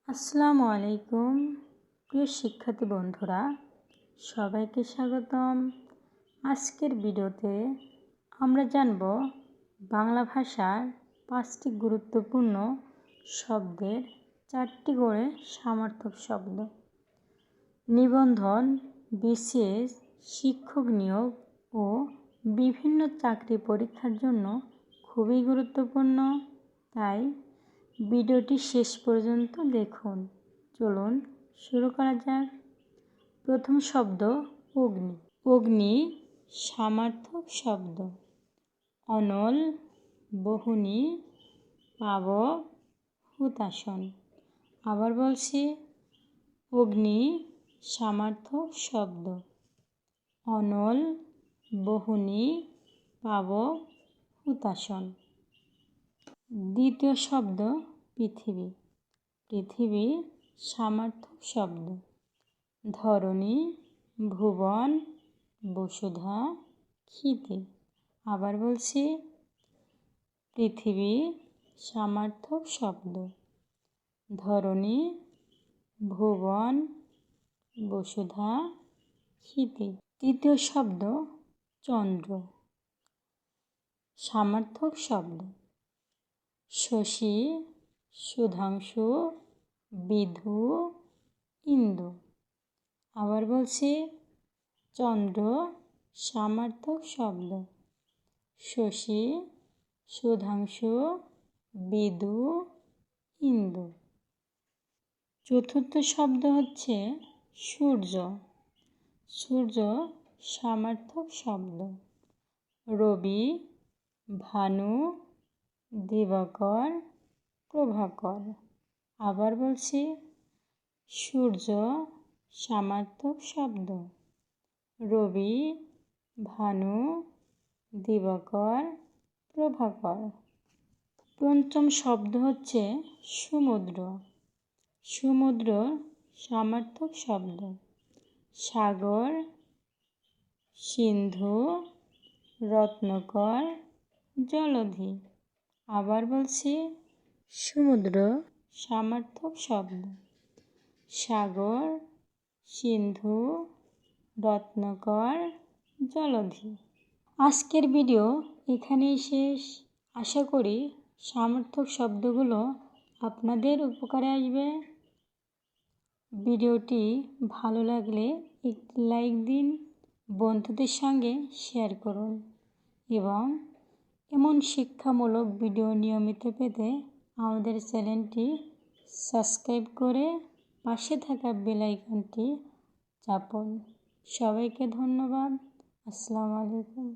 আসসালামু আলাইকুম প্রিয় শিক্ষার্থী বন্ধুরা, সবাইকে স্বাগতম। আজকের ভিডিওতে আমরা জানব বাংলা ভাষার 5টি গুরুত্বপূর্ণ শব্দের 4টি করে সমার্থক শব্দ। নিবন্ধন, বিশেষ শিক্ষক নিয়োগ ও বিভিন্ন চাকরি পরীক্ষার জন্য খুবই গুরুত্বপূর্ণ, তাই ভিডিওটি শেষ পর্যন্ত দেখুন। চলুন শুরু করা যাক। প্রথম শব্দ অগ্নি। অগ্নি সমার্থক শব্দ। অনল, বহুনি, পাবক, হুতাশন। আবার বলছি, অগ্নি সমার্থক শব্দ। অনল, বহুনি, পাবক, হুতাশন। দ্বিতীয় শব্দ পৃথিবী। পৃথিবী সমার্থক শব্দ। ধরণী, ভুবন, বসুধা, ক্ষিতি। আবার বলছি, পৃথিবী সমার্থক শব্দ। ধরণী, ভুবন, বসুধা, ক্ষিতি। তৃতীয় শব্দ চন্দ্র। সমার্থক শব্দ। শশী, সুধাংশু, বিধু, ইন্দু। আবার বলছি, চন্দ্র সমার্থক শব্দ। শশী, সুধাংশু, বিধু, ইন্দু। চতুর্থ শব্দ হচ্ছে সূর্য। সূর্য সমার্থক শব্দ। রবি, ভানু, দিবাকর, প্রভাকর। আবার বলছি, সূর্য সমার্থক শব্দ। রবি, ভানু, দিবাকর, প্রভাকর। পঞ্চম শব্দ হচ্ছে সমুদ্র। সমুদ্র সমার্থক শব্দ। সাগর, সিন্ধু, রত্নকর, জলধি। আবার বলছি, সমুদ্র সমার্থক শব্দ। সাগর, সিন্ধু, রত্নকর, জলধি। আজকের ভিডিও এখানেই শেষ। আশা করি সমার্থক শব্দগুলো আপনাদের উপকারে আসবে। ভিডিওটি ভালো লাগলে একটি লাইক দিন, বন্ধুদের সঙ্গে শেয়ার করুন এবং এমন শিক্ষামূলক ভিডিও নিয়মিত পেতে আমাদের চ্যানেলটি সাবস্ক্রাইব করে পাশে থাকা বেল আইকনটি চাপুন। সবাইকে ধন্যবাদ। আসসালামু আলাইকুম।